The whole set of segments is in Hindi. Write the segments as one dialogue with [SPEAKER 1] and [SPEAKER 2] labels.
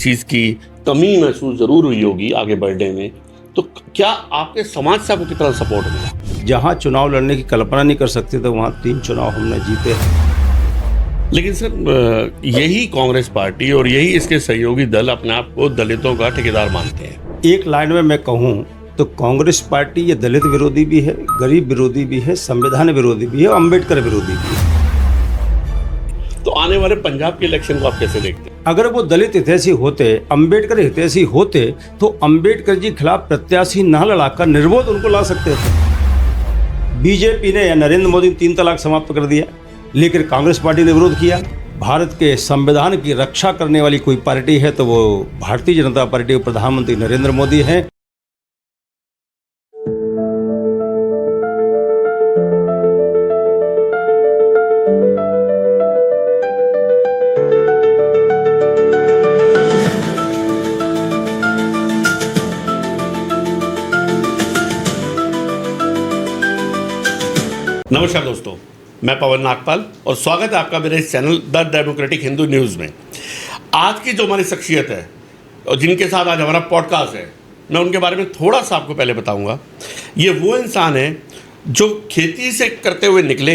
[SPEAKER 1] चीज़ की कमी महसूस ज़रूर हुई होगी आगे बढ़ने में, तो क्या आपके समाज से आपको कितना सपोर्ट मिला?
[SPEAKER 2] जहाँ चुनाव लड़ने की कल्पना नहीं कर सकते थे वहाँ 3 चुनाव हमने जीते हैं।
[SPEAKER 1] लेकिन सर यही कांग्रेस पार्टी और यही इसके सहयोगी दल अपने आप को दलितों का ठेकेदार मानते हैं।
[SPEAKER 2] एक लाइन में मैं कहूँ तो कांग्रेस पार्टी ये दलित विरोधी भी है, गरीब विरोधी भी है, संविधान विरोधी भी है और अम्बेडकर विरोधी भी है।
[SPEAKER 1] तो आने वाले पंजाब के इलेक्शन को आप कैसे देखते हैं?
[SPEAKER 2] अगर वो दलित हितैषी होते, अम्बेडकर हितैषी होते तो अम्बेडकर जी खिलाफ प्रत्याशी न लड़ाकर निर्विरोध उनको ला सकते थे। बीजेपी ने या नरेंद्र मोदी ने 3 तलाक समाप्त कर दिया, लेकिन कांग्रेस पार्टी ने विरोध किया। भारत के संविधान की रक्षा करने वाली कोई पार्टी है तो वो भारतीय जनता पार्टी के प्रधानमंत्री नरेंद्र मोदी हैं।
[SPEAKER 1] नमस्कार दोस्तों, मैं पवन नागपाल और स्वागत है आपका मेरे इस channel the democratic Hindu news में। आज की जो हमारी शख्सियत है और जिनके साथ आज हमारा पॉडकास्ट है, मैं उनके बारे में थोड़ा सा आपको पहले बताऊंगा। ये वो इंसान है जो खेती से करते हुए निकले,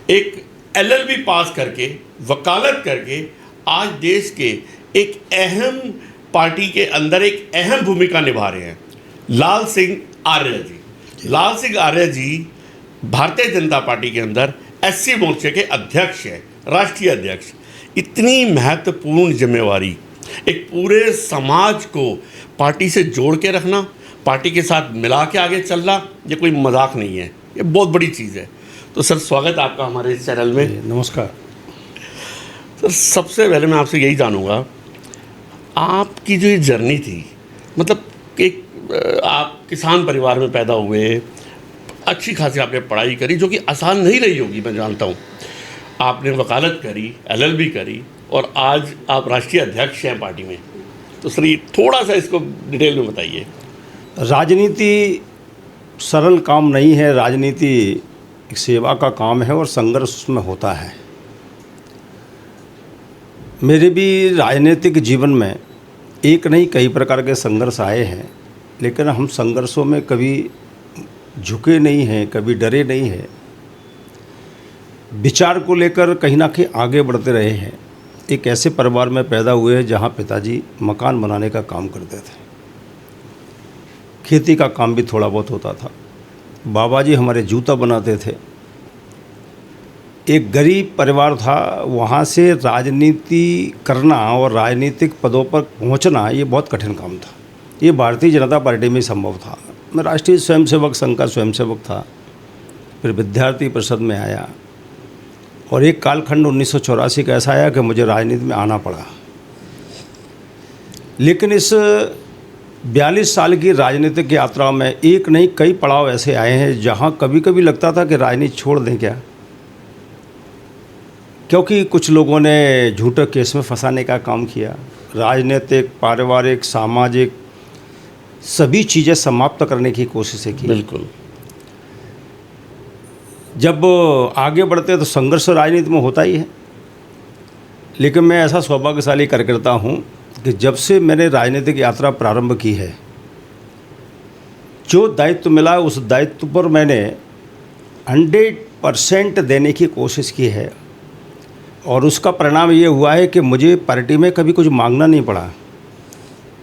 [SPEAKER 1] एक LLB पास करके, वकालत करके आज देश के एक अहम पार्टी के अंदर एक अहम भूमिका निभा रहे हैं। लाल सिंह आर्य जी। लाल सिंह आर्य जी भारतीय जनता पार्टी के अंदर SC मोर्चे के अध्यक्ष है, राष्ट्रीय अध्यक्ष। इतनी महत्वपूर्ण जिम्मेवारी, एक पूरे समाज को पार्टी से जोड़ के रखना, पार्टी के साथ मिला के आगे चलना, ये कोई मजाक नहीं है, ये बहुत बड़ी चीज़ है। तो सर, स्वागत आपका हमारे इस चैनल में।
[SPEAKER 2] नमस्कार
[SPEAKER 1] सर, सबसे पहले मैं आपसे यही जानूँगा, आपकी जो ये जर्नी थी, मतलब एक आप किसान परिवार में पैदा हुए, अच्छी खासी आपने पढ़ाई करी जो कि आसान नहीं रही होगी, मैं जानता हूँ। आपने वकालत करी, LLB करी और आज आप राष्ट्रीय अध्यक्ष हैं पार्टी में। तो सर, ये थोड़ा सा इसको डिटेल में बताइए।
[SPEAKER 2] राजनीति सरल काम नहीं है, राजनीति एक सेवा का काम है और संघर्ष उसमें होता है। मेरे भी राजनीतिक जीवन में एक नहीं कई प्रकार के संघर्ष आए हैं, लेकिन हम संघर्षों में कभी झुके नहीं हैं, कभी डरे नहीं हैं। विचार को लेकर कहीं ना कहीं आगे बढ़ते रहे हैं। एक ऐसे परिवार में पैदा हुए हैं जहाँ पिताजी मकान बनाने का काम करते थे, खेती का काम भी थोड़ा बहुत होता था। बाबा जी हमारे जूता बनाते थे। एक गरीब परिवार था, वहाँ से राजनीति करना और राजनीतिक पदों पर पहुँचना ये बहुत कठिन काम था। ये भारतीय जनता पार्टी में संभव था। मैं राष्ट्रीय स्वयंसेवक संघ का स्वयंसेवक था, फिर विद्यार्थी परिषद में आया और एक कालखंड 1984 का ऐसा आया कि मुझे राजनीति में आना पड़ा। लेकिन इस 42 साल की राजनीतिक यात्रा में एक नहीं कई पड़ाव ऐसे आए हैं जहां कभी कभी लगता था कि राजनीति छोड़ दें क्या, क्योंकि कुछ लोगों ने झूठे केस में फंसाने का काम किया। राजनीतिक, पारिवारिक, सामाजिक सभी चीज़ें समाप्त करने की कोशिशें की।
[SPEAKER 1] बिल्कुल।
[SPEAKER 2] जब आगे बढ़ते तो संघर्ष राजनीति में होता ही है, लेकिन मैं ऐसा सौभाग्यशाली कार्यकर्ता हूँ कि जब से मैंने राजनीतिक यात्रा प्रारंभ की है, जो दायित्व मिला उस दायित्व पर मैंने 100% देने की कोशिश की है और उसका परिणाम ये हुआ है कि मुझे पार्टी में कभी कुछ मांगना नहीं पड़ा।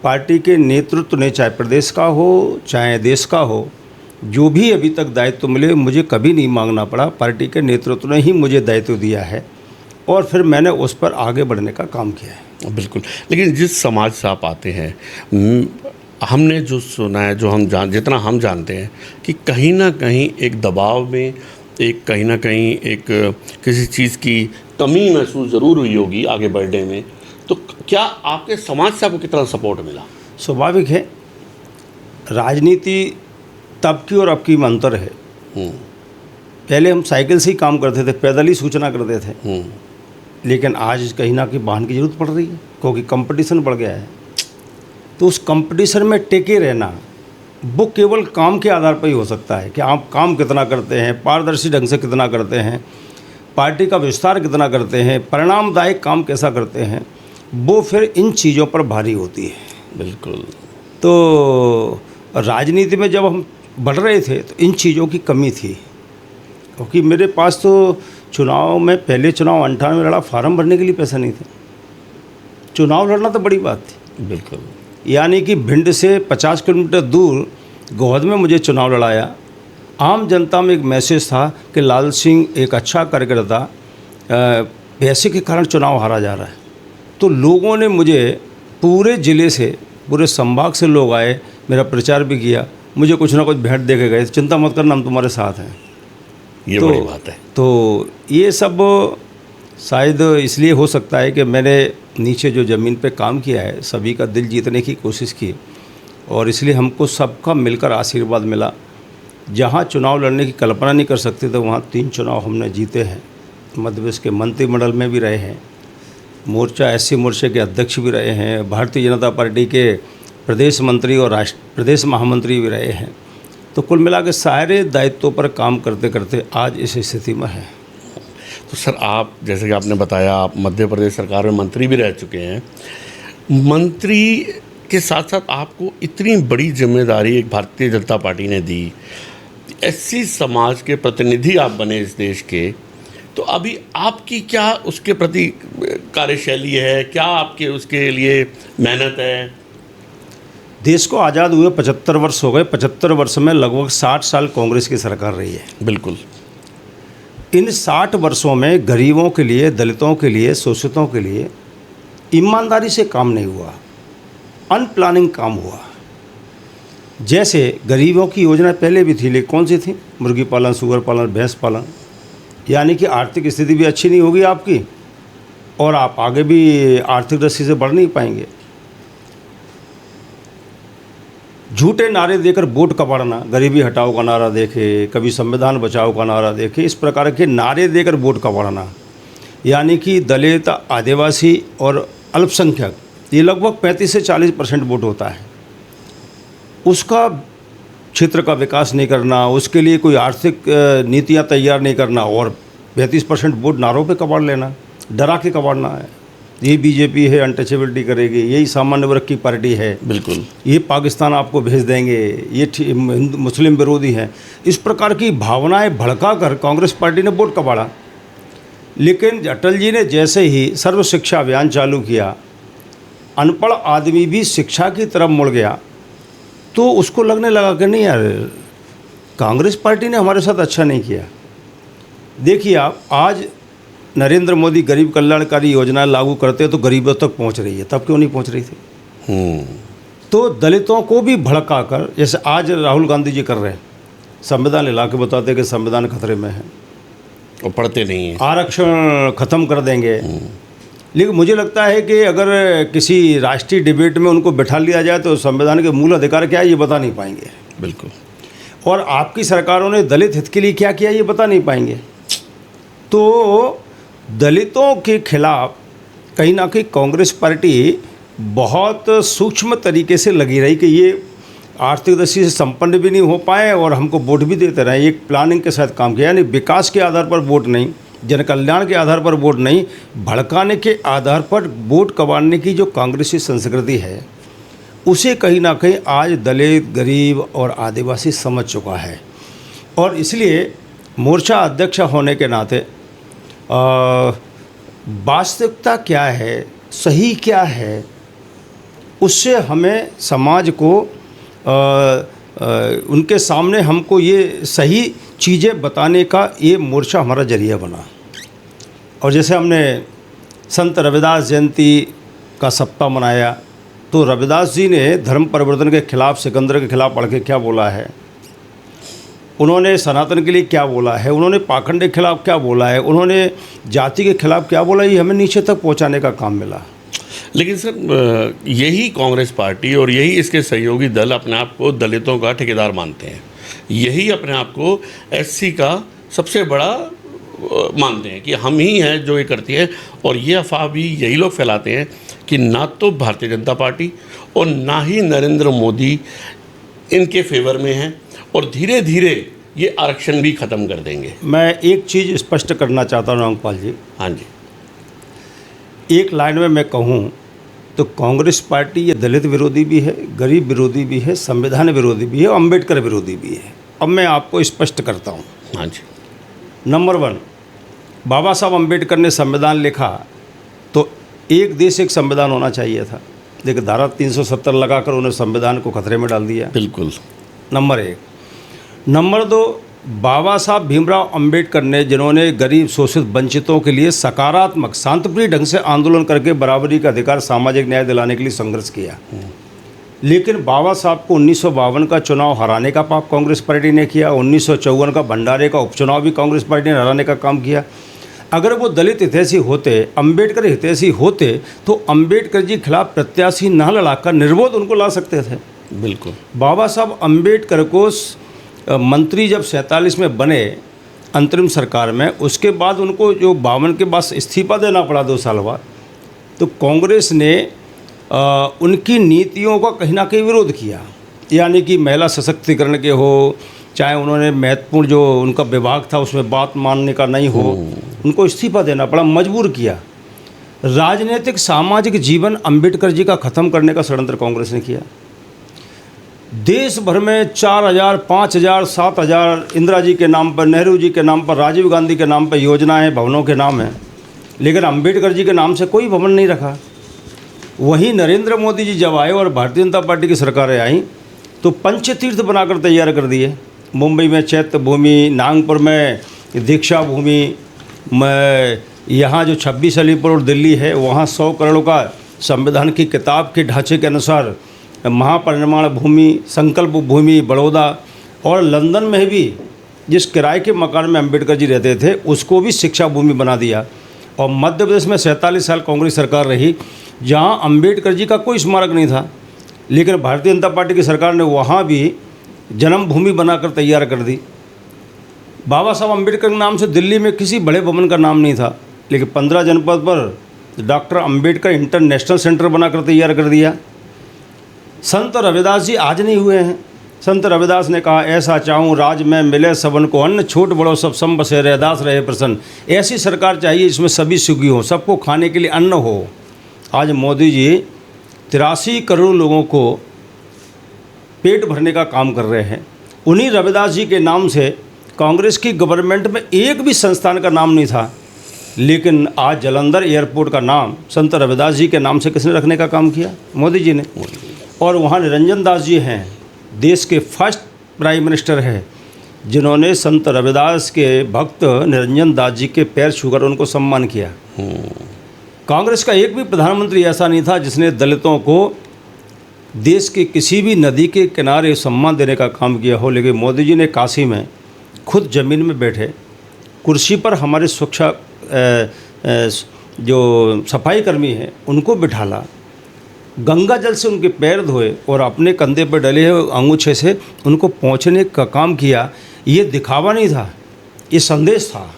[SPEAKER 2] पार्टी के नेतृत्व ने, चाहे प्रदेश का हो चाहे देश का हो, जो भी अभी तक दायित्व मिले मुझे कभी नहीं मांगना पड़ा। पार्टी के नेतृत्व ने ही मुझे दायित्व दिया है और फिर मैंने उस पर आगे बढ़ने का काम किया है।
[SPEAKER 1] बिल्कुल। लेकिन जिस समाज से आप आते हैं, हमने जो सुना है, जो हम जितना हम जानते हैं कि कहीं ना कहीं एक दबाव में, एक कहीं ना कहीं एक किसी चीज़ की कमी महसूस ज़रूर हुई होगी आगे बढ़ने में। तो क्या आपके समाज से आपको कितना सपोर्ट मिला?
[SPEAKER 2] स्वाभाविक है, राजनीति तब की और अब की में अंतर है। पहले हम साइकिल से ही काम करते थे, पैदल ही सूचना करते थे, लेकिन आज कहीं ना कहीं वाहन की ज़रूरत पड़ रही है क्योंकि कंपटीशन बढ़ गया है। तो उस कंपटीशन में टिके रहना वो केवल काम के आधार पर ही हो सकता है कि आप काम कितना करते हैं, पारदर्शी ढंग से कितना करते हैं, पार्टी का विस्तार कितना करते हैं, परिणामदायक काम कैसा करते हैं। वो फिर इन चीज़ों पर भारी होती है।
[SPEAKER 1] बिल्कुल।
[SPEAKER 2] तो राजनीति में जब हम बढ़ रहे थे तो इन चीज़ों की कमी थी, क्योंकि मेरे पास तो चुनाव में पहले चुनाव 98 में लड़ा, फार्म भरने के लिए पैसा नहीं था। चुनाव लड़ना तो बड़ी बात थी।
[SPEAKER 1] बिल्कुल।
[SPEAKER 2] यानी कि भिंड से 50 किलोमीटर दूर गोहद में मुझे चुनाव लड़ाया। आम जनता में एक मैसेज था कि लाल सिंह एक अच्छा कार्यकर्ता, पैसे के कारण चुनाव हारा जा रहा है। तो लोगों ने मुझे पूरे ज़िले से, पूरे संभाग से लोग आए, मेरा प्रचार भी किया, मुझे कुछ ना कुछ भेंट दे के गए, चिंता मत करना हम तुम्हारे साथ हैं।
[SPEAKER 1] ये बड़ी बात है।
[SPEAKER 2] तो ये सब शायद इसलिए हो सकता है कि मैंने नीचे जो ज़मीन पे काम किया है, सभी का दिल जीतने की कोशिश की, और इसलिए हमको सबका मिलकर आशीर्वाद मिला। जहाँ चुनाव लड़ने की कल्पना नहीं कर सकते थे, वहाँ 3 चुनाव हमने जीते हैं। मध्य प्रदेश के मंत्रिमंडल में भी रहे हैं, मोर्चा एससी मोर्चे के अध्यक्ष भी रहे हैं, भारतीय जनता पार्टी के प्रदेश मंत्री और प्रदेश महामंत्री भी रहे हैं। तो कुल मिला के सारे दायित्वों पर काम करते करते आज इस स्थिति में है।
[SPEAKER 1] तो सर, आप जैसे कि आपने बताया, आप मध्य प्रदेश सरकार में मंत्री भी रह चुके हैं। मंत्री के साथ साथ आपको इतनी बड़ी जिम्मेदारी एक भारतीय जनता पार्टी ने दी, एससी समाज के प्रतिनिधि आप बने इस देश के, तो अभी आपकी क्या उसके प्रति कार्यशैली है? क्या आपके उसके लिए मेहनत है?
[SPEAKER 2] देश को आज़ाद हुए 75 वर्ष हो गए। 75 वर्ष में लगभग 60 साल कांग्रेस की सरकार रही है।
[SPEAKER 1] बिल्कुल।
[SPEAKER 2] इन 60 वर्षों में गरीबों के लिए, दलितों के लिए, शोषितों के लिए ईमानदारी से काम नहीं हुआ, अनप्लानिंग काम हुआ। जैसे गरीबों की योजना पहले भी थी, लेकिन कौन सी थी? मुर्गी पालन, सुअर पालन, भैंस पालन। यानी कि आर्थिक स्थिति भी अच्छी नहीं होगी आपकी, और आप आगे भी आर्थिक दृष्टि से बढ़ नहीं पाएंगे। झूठे नारे देकर वोट कबाड़ना, गरीबी हटाओ का नारा देखे, कभी संविधान बचाओ का नारा देखे, इस प्रकार के नारे देकर वोट कबाड़ना, यानी कि दलित, आदिवासी और अल्पसंख्यक, ये लगभग 35 से 40% वोट होता है। उसका क्षेत्र का विकास नहीं करना, उसके लिए कोई आर्थिक नीतियाँ तैयार नहीं करना, और 35% वोट नारों पे कबाड़ लेना, डरा के कबाड़ना है। ये बीजेपी है, अनटचेबिलिटी करेगी, यही सामान्य वर्ग की पार्टी है,
[SPEAKER 1] बिल्कुल,
[SPEAKER 2] ये पाकिस्तान आपको भेज देंगे, ये मुस्लिम विरोधी हैं, इस प्रकार की भावनाएं भड़का कर कांग्रेस पार्टी ने वोट कबाड़ा। लेकिन अटल जी ने जैसे ही सर्व शिक्षा अभियान चालू किया, अनपढ़ आदमी भी शिक्षा की तरफ मुड़ गया, तो उसको लगने लगा कि नहीं यार, कांग्रेस पार्टी ने हमारे साथ अच्छा नहीं किया। देखिए आप, आज नरेंद्र मोदी गरीब कल्याणकारी योजना लागू करते तो गरीबों तक पहुंच रही है, तब क्यों नहीं पहुंच रही थी? तो दलितों को भी भड़का कर, जैसे आज राहुल गांधी जी कर रहे हैं, संविधान ला के बताते हैं कि संविधान खतरे में है
[SPEAKER 1] और पढ़ते नहीं हैं,
[SPEAKER 2] आरक्षण ख़त्म कर देंगे। लेकिन मुझे लगता है कि अगर किसी राष्ट्रीय डिबेट में उनको बैठा लिया जाए तो संविधान के मूल अधिकार क्या है ये बता नहीं पाएंगे।
[SPEAKER 1] बिल्कुल।
[SPEAKER 2] और आपकी सरकारों ने दलित हित के लिए क्या किया ये बता नहीं पाएंगे। तो दलितों के खिलाफ कहीं ना कहीं कांग्रेस पार्टी बहुत सूक्ष्म तरीके से लगी रही कि ये आर्थिक दृष्टि से संपन्न भी नहीं हो पाए और हमको वोट भी देते रहे। एक प्लानिंग के साथ काम किया, यानी विकास के आधार पर वोट नहीं, जन कल्याण के आधार पर वोट नहीं, भड़काने के आधार पर वोट कबाड़ने की जो कांग्रेसी संस्कृति है, उसे कहीं ना कहीं आज दलित, गरीब और आदिवासी समझ चुका है। और इसलिए मोर्चा अध्यक्ष होने के नाते वास्तविकता क्या है, सही क्या है, उससे हमें समाज को उनके सामने हमको ये सही चीज़ें बताने का ये मोर्चा हमारा जरिया बना। और जैसे हमने संत रविदास जयंती का सप्ताह मनाया, तो रविदास जी ने धर्म परिवर्तन के खिलाफ, सिकंदर के खिलाफ पढ़ के क्या बोला है, उन्होंने सनातन के लिए क्या बोला है, उन्होंने पाखंड के खिलाफ क्या बोला है, उन्होंने जाति के खिलाफ क्या बोला, ये हमें नीचे तक पहुंचाने का काम मिला।
[SPEAKER 1] लेकिन सर, यही कांग्रेस पार्टी और यही इसके सहयोगी दल अपने आप को दलितों का ठेकेदार मानते हैं, यही अपने आप को एससी का सबसे बड़ा मानते हैं कि हम ही हैं जो ये करती है। और ये अफवाह भी यही लोग फैलाते हैं कि ना तो भारतीय जनता पार्टी और ना ही नरेंद्र मोदी इनके फेवर में हैं और धीरे धीरे ये आरक्षण भी ख़त्म कर देंगे।
[SPEAKER 2] मैं एक चीज़ स्पष्ट करना चाहता हूँ अंकपाल जी।
[SPEAKER 1] हाँ जी।
[SPEAKER 2] एक लाइन में मैं कहूँ तो कांग्रेस पार्टी ये दलित विरोधी भी है, गरीब विरोधी भी है, संविधान विरोधी भी है, अम्बेडकर विरोधी भी है। अब मैं आपको स्पष्ट करता हूँ।
[SPEAKER 1] हाँ जी।
[SPEAKER 2] नंबर 1, बाबा साहब अम्बेडकर ने संविधान लिखा तो एक देश एक संविधान होना चाहिए था, लेकिन धारा 370 लगाकर उन्हें संविधान को खतरे में डाल दिया।
[SPEAKER 1] बिल्कुल।
[SPEAKER 2] नंबर 1। नंबर 2, बाबा साहब भीमराव अंबेडकर ने, जिन्होंने गरीब शोषित वंचितों के लिए सकारात्मक शांतिप्रिय ढंग से आंदोलन करके बराबरी का अधिकार, सामाजिक न्याय दिलाने के लिए संघर्ष किया, लेकिन बाबा साहब को 1952 का चुनाव हराने का पाप कांग्रेस पार्टी ने किया। 1954 का भंडारे का उपचुनाव भी कांग्रेस पार्टी ने हराने का काम किया। अगर वो दलित हितैषी होते, अंबेडकर हितैषी होते, तो अंबेडकर जी खिलाफ प्रत्याशी न लड़ाकर निर्विरोध उनको ला सकते थे।
[SPEAKER 1] बिल्कुल।
[SPEAKER 2] बाबा साहब अंबेडकर को मंत्री जब 47 में बने अंतरिम सरकार में, उसके बाद उनको जो 52 के बाद इस्तीफा देना पड़ा 2 साल बाद, तो कांग्रेस ने उनकी नीतियों का कहीं ना कहीं विरोध किया। यानी कि महिला सशक्तिकरण के हो, चाहे उन्होंने महत्वपूर्ण जो उनका विभाग था उसमें बात मानने का नहीं हो, उनको इस्तीफा देना पड़ा, मजबूर किया। राजनीतिक सामाजिक जीवन अंबेडकर जी का ख़त्म करने का षड्यंत्र कांग्रेस ने किया। देश भर में 4000, 5000, 7000 इंदिरा जी के नाम पर, नेहरू जी के नाम पर, राजीव गांधी के नाम पर योजनाएं, भवनों के नाम हैं, लेकिन अंबेडकर जी के नाम से कोई भवन नहीं रखा। वहीं नरेंद्र मोदी जी जब आए और भारतीय जनता पार्टी की सरकारें आई तो पंचतीर्थ बनाकर तैयार कर दिए। मुंबई में चैत्य भूमि, नागपुर में दीक्षा भूमि, में यहाँ जो 26 अलीपुर और दिल्ली है वहाँ 100 करोड़ का संविधान की किताब के ढांचे के अनुसार महापरिनिर्वाण भूमि, संकल्प भूमि बड़ौदा, और लंदन में भी जिस किराए के मकान में अंबेडकर जी रहते थे उसको भी शिक्षा भूमि बना दिया। और मध्य प्रदेश में 47 साल कांग्रेस सरकार रही जहां अंबेडकर जी का कोई स्मारक नहीं था, लेकिन भारतीय जनता पार्टी की सरकार ने वहां भी जन्मभूमि बनाकर तैयार कर दी। बाबा साहब अंबेडकर के नाम से दिल्ली में किसी बड़े भवन का नाम नहीं था, लेकिन 15 जनपद पर डॉक्टर अंबेडकर इंटरनेशनल सेंटर बनाकर तैयार कर दिया। संत रविदास जी आज नहीं हुए हैं। संत रविदास ने कहा, ऐसा चाहूँ राज में मिले सबन को अन्न, छोट बड़ो सब सम बसे रैदास रहे प्रसन्न। ऐसी सरकार चाहिए जिसमें सभी सुखी हो, सबको खाने के लिए अन्न हो। आज मोदी जी 83 करोड़ लोगों को पेट भरने का काम कर रहे हैं। उन्हीं रविदास जी के नाम से कांग्रेस की गवर्नमेंट में एक भी संस्थान का नाम नहीं था, लेकिन आज जालंधर एयरपोर्ट का नाम संत रविदास जी के नाम से किसने रखने का काम किया? मोदी जी ने। और वहाँ निरंजन दास जी हैं, देश के फर्स्ट प्राइम मिनिस्टर हैं, जिन्होंने संत रविदास के भक्त निरंजन दास जी के पैर छूकर उनको सम्मान किया। कांग्रेस का एक भी प्रधानमंत्री ऐसा नहीं था जिसने दलितों को देश के किसी भी नदी के किनारे सम्मान देने का काम किया हो, लेकिन मोदी जी ने काशी में खुद ज़मीन में बैठे कुर्सी पर हमारे सुरक्षा जो सफाई कर्मी हैं उनको बिठाला, गंगा जल से उनके पैर धोए और अपने कंधे पर डले हुए अंगूछे से उनको पहुंचने का काम किया। ये दिखावा नहीं था, ये संदेश था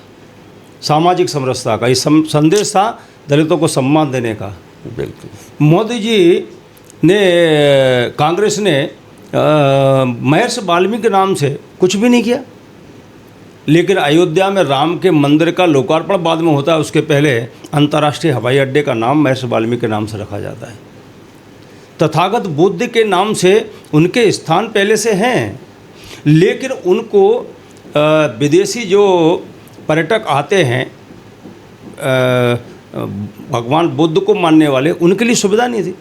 [SPEAKER 2] सामाजिक समरसता का, ये संदेश था दलितों को सम्मान देने का। बिल्कुल। मोदी जी ने, कांग्रेस ने महर्षि वाल्मीकि के नाम से कुछ भी नहीं किया, लेकिन अयोध्या में राम के मंदिर का लोकार्पण बाद में होता है, उसके पहले अंतर्राष्ट्रीय हवाई अड्डे का नाम महर्षि वाल्मीकि के नाम से रखा जाता है। तथागत बुद्ध के नाम से उनके स्थान पहले से हैं, लेकिन उनको विदेशी जो पर्यटक आते हैं भगवान बुद्ध को मानने वाले, उनके लिए सुविधा नहीं थी,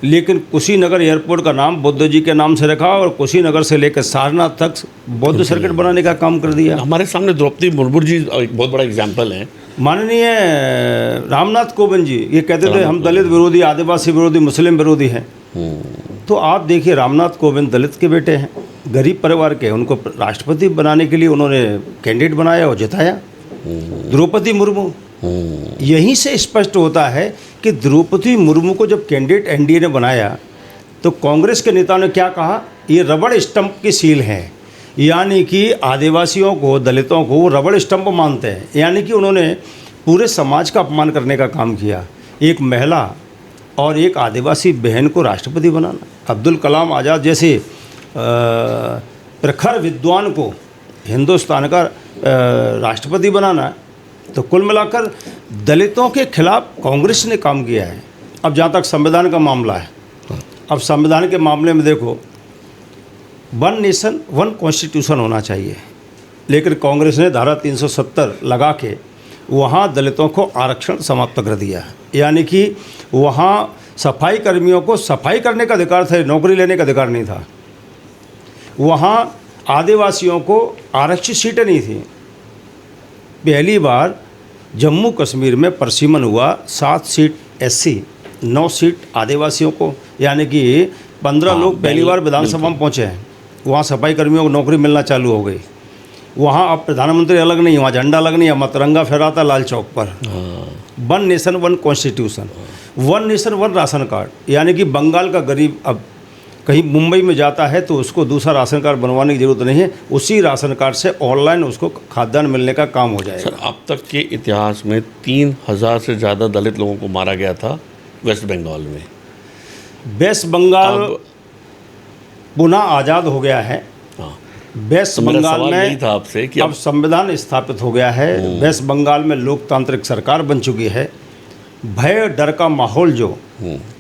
[SPEAKER 2] लेकिन कुशीनगर एयरपोर्ट का नाम बुद्ध जी के नाम से रखा और कुशीनगर से लेकर सारनाथ तक बौद्ध सर्किट बनाने का काम कर दिया।
[SPEAKER 1] हमारे सामने द्रौपदी मुर्मू जी एक बहुत बड़ा एग्जाम्पल है।
[SPEAKER 2] माननीय रामनाथ कोविंद जी ये कहते थे हम दलित विरोधी, आदिवासी विरोधी, मुस्लिम विरोधी हैं। तो आप देखिए रामनाथ कोविंद दलित के बेटे हैं, गरीब परिवार के, उनको राष्ट्रपति बनाने के लिए उन्होंने कैंडिडेट बनाया और जिताया द्रौपदी मुर्मू। यहीं से स्पष्ट होता है कि द्रौपदी मुर्मू को जब कैंडिडेट एनडीए ने बनाया तो कांग्रेस के नेताओं ने क्या कहा, ये रबड़ स्टंप की सील है, यानी कि आदिवासियों को, दलितों को रबड़ स्टंप मानते हैं, यानी कि उन्होंने पूरे समाज का अपमान करने का काम किया। एक महिला और एक आदिवासी बहन को राष्ट्रपति बनाना, अब्दुल कलाम आज़ाद जैसे प्रखर विद्वान को हिंदुस्तान का राष्ट्रपति बनाना, तो कुल मिलाकर दलितों के खिलाफ कांग्रेस ने काम किया है। अब जहाँ तक संविधान का मामला है, अब संविधान के मामले में देखो, वन नेशन वन कॉन्स्टिट्यूशन होना चाहिए, लेकिन कांग्रेस ने धारा 370 लगा के वहाँ दलितों को आरक्षण समाप्त कर दिया। यानी कि वहाँ सफाई कर्मियों को सफाई करने का अधिकार था, नौकरी लेने का अधिकार नहीं था। वहाँ आदिवासियों को आरक्षित सीटें नहीं थी। पहली बार जम्मू कश्मीर में परसीमन हुआ, 7 सीट एससी, 9 सीट आदिवासियों को, यानी कि 15 लोग पहली बार विधानसभा में पहुँचे हैं। वहाँ सफाई कर्मियों को नौकरी मिलना चालू हो गई। वहाँ अब प्रधानमंत्री अलग नहीं, वहाँ झंडा अलग नहीं, अब तिरंगा फहराता लाल चौक पर। One nation one constitution, one nation one ration card, यानी कि बंगाल का गरीब अब कहीं मुंबई में जाता है तो उसको दूसरा राशन कार्ड बनवाने की ज़रूरत नहीं है, उसी राशन कार्ड से ऑनलाइन उसको खाद्यान्न मिलने का काम हो जाएगा।
[SPEAKER 1] सर, अब तक के इतिहास में 3000 से ज़्यादा दलित लोगों को मारा गया था वेस्ट बंगाल में।
[SPEAKER 2] वेस्ट बंगाल पुनः आज़ाद हो गया है। वेस्ट बंगाल में
[SPEAKER 1] था आपसे कि
[SPEAKER 2] अब संविधान स्थापित हो गया है। वेस्ट बंगाल में लोकतांत्रिक सरकार बन चुकी है। भय डर का माहौल जो